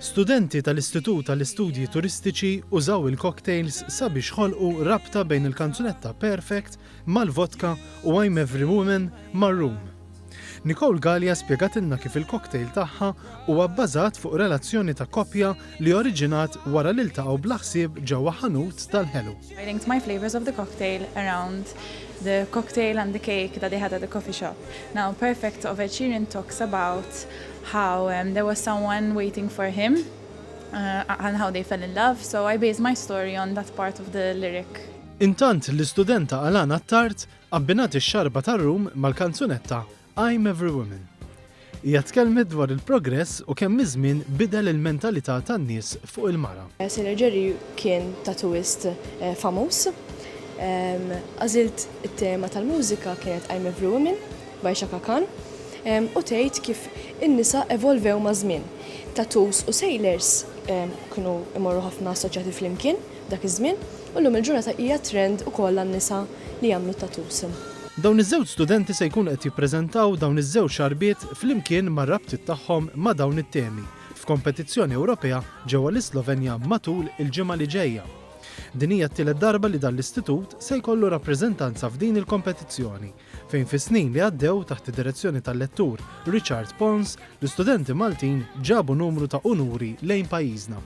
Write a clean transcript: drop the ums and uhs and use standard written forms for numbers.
Studenti tal-Istitut tal-Istudji Turistiċi użaw il-cocktails sabiex ħolqu rabta bejn il-kanzunetta Perfect mal-vodka u I'm Every Woman mar-rum. Nicole Gallia spjegatilna kif il-cocktail tagħha huwa bbażat fuq relazzjoni ta' koppja li oriġinat wara li ltaqgħu bl-ħsieb ġewwa ħanut tal-ħelu. I linked my flavors of the cocktail around the cocktail and the cake that they had at the coffee shop. Now, Perfect of Ed Sheeran talks about how there was someone waiting for him and how they fell in love. So I based my story on that part of the lyric. Intant l-istudenta Alana Tart abbinat ix-xarba tar-rum mal-kanzunetta I'm Every Woman. Hija tkellmet dwar il-progress u kemm iż-żmien bidel il-mentalità tan-nies fuq il-mara. Sailor Jerry kien tattooist famuż. Għażilt it-tema tal-mużika kienet I'm Every Woman by Chaka Khan u tgħid kif in-nisa evolvew ma' żmien. Tattoos u sailors kienu imorru ħafna assoċjati flimkien dak iż-żmien u llum il-ġurnata hija trend ukoll għan-nisa li jagħmlu tattoos. Dawn iż-żewġ studenti se jkunu qed jippreżentaw dawn iż-żewġ xarbiet flimkien mar-rabtiet tagħhom ma' dawn it-temi f'kompetizzjoni Ewropea ġewwa l-Slovenja matul il-ġimgħa li ġejja. Din hija t-tielet darba li dan l-istitut se jkollu rappreżentanza f'din il-kompetizzjoni fejn fis-snin li għaddew taħt id-direzzjoni tal-lettur Richard Pons l-istudenti Maltin ġabu numru ta' unuri lejn pajjiżna.